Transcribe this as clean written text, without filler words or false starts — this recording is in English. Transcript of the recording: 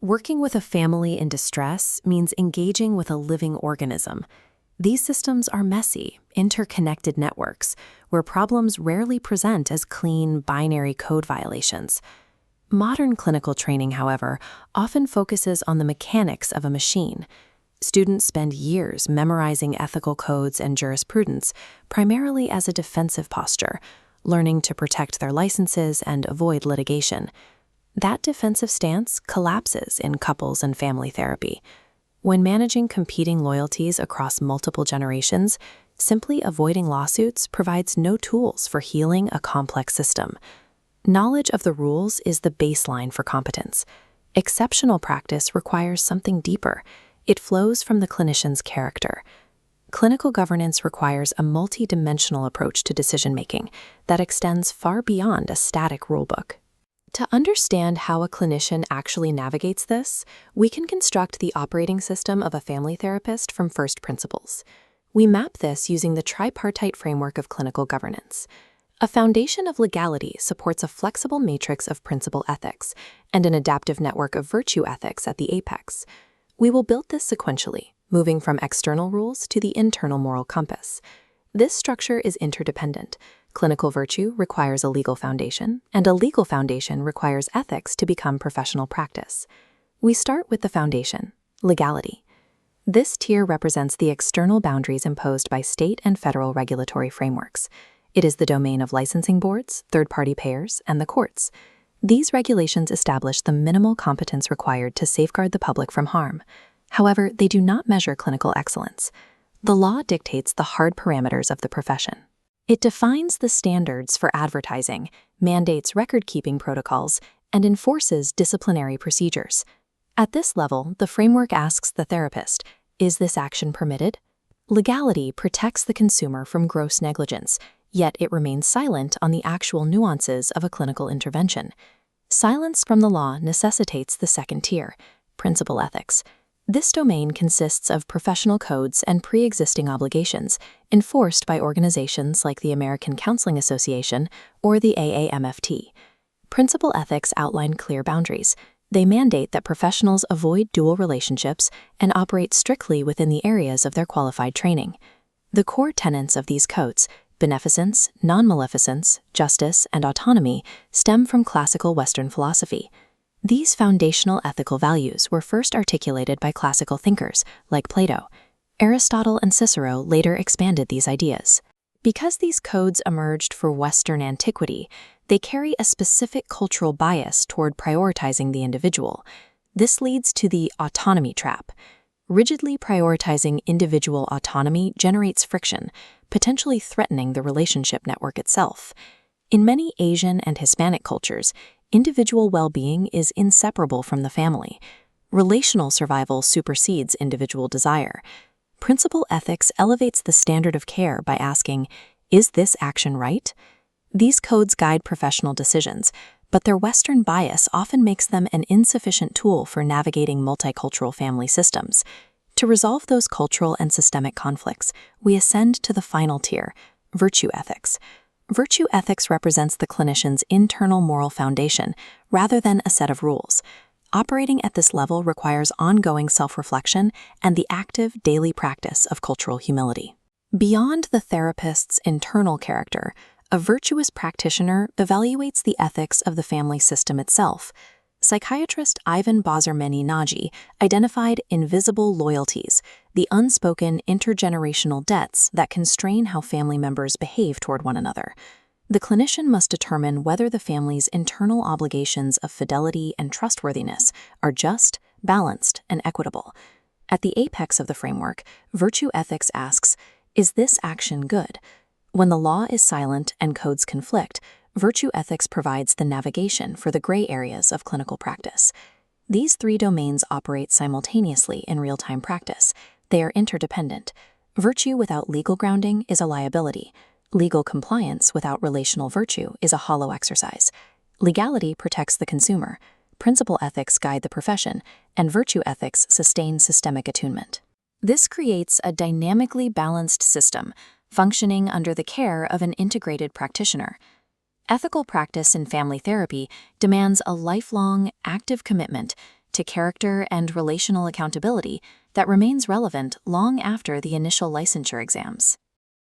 Working with a family in distress means engaging with a living organism. These systems are messy, interconnected networks where problems rarely present as clean, binary code violations. Modern clinical training, however, often focuses on the mechanics of a machine. Students spend years memorizing ethical codes and jurisprudence, primarily as a defensive posture, learning to protect their licenses and avoid litigation. That defensive stance collapses in couples and family therapy. When managing competing loyalties across multiple generations, simply avoiding lawsuits provides no tools for healing a complex system. Knowledge of the rules is the baseline for competence. Exceptional practice requires something deeper. It flows from the clinician's character. Clinical governance requires a multi-dimensional approach to decision-making that extends far beyond a static rulebook. To understand how a clinician actually navigates this, we can construct the operating system of a family therapist from first principles. We map this using the Tripartite framework of clinical governance. A foundation of legality supports a flexible matrix of principle ethics and an adaptive network of virtue ethics at the apex. We will build this sequentially, moving from external rules to the internal moral compass. This structure is interdependent. Clinical virtue requires a legal foundation, and a legal foundation requires ethics to become professional practice. We start with the foundation, legality. This tier represents the external boundaries imposed by state and federal regulatory frameworks. It is the domain of licensing boards, third-party payers, and the courts. These regulations establish the minimal competence required to safeguard the public from harm. However, they do not measure clinical excellence. The law dictates the hard parameters of the profession. It defines the standards for advertising, mandates record-keeping protocols, and enforces disciplinary procedures. At this level, the framework asks the therapist, is this action permitted? Legality protects the consumer from gross negligence, yet it remains silent on the actual nuances of a clinical intervention. Silence from the law necessitates the second tier, principle ethics. This domain consists of professional codes and pre-existing obligations enforced by organizations like the American Counseling Association or the AAMFT. Principle ethics outline clear boundaries. They mandate that professionals avoid dual relationships and operate strictly within the areas of their qualified training. The core tenets of these codes, beneficence, non-maleficence, justice, and autonomy, stem from classical Western philosophy. These foundational ethical values were first articulated by classical thinkers like Plato. Aristotle and Cicero later expanded these ideas. Because these codes emerged for Western antiquity, they carry a specific cultural bias toward prioritizing the individual. This leads to the autonomy trap. Rigidly prioritizing individual autonomy generates friction, potentially threatening the relationship network itself. In many Asian and Hispanic cultures, individual well-being is inseparable from the family. Relational survival supersedes individual desire. Principle ethics elevates the standard of care by asking, is this action right? These codes guide professional decisions, but their Western bias often makes them an insufficient tool for navigating multicultural family systems. To resolve those cultural and systemic conflicts, we ascend to the final tier, virtue ethics. Virtue ethics represents the clinician's internal moral foundation rather than a set of rules. Operating at this level requires ongoing self-reflection and the active daily practice of cultural humility. Beyond the therapist's internal character, a virtuous practitioner evaluates the ethics of the family system itself. Psychiatrist Ivan Bazarmeni-Nagy identified invisible loyalties, the unspoken intergenerational debts that constrain how family members behave toward one another. The clinician must determine whether the family's internal obligations of fidelity and trustworthiness are just, balanced, and equitable. At the apex of the framework, virtue ethics asks, is this action good? When the law is silent and codes conflict, virtue ethics provides the navigation for the gray areas of clinical practice. These three domains operate simultaneously in real-time practice. They are interdependent. Virtue without legal grounding is a liability. Legal compliance without relational virtue is a hollow exercise. Legality protects the consumer. Principle ethics guide the profession, and virtue ethics sustain systemic attunement. This creates a dynamically balanced system, functioning under the care of an integrated practitioner. Ethical practice in family therapy demands a lifelong, active commitment to character and relational accountability that remains relevant long after the initial licensure exams.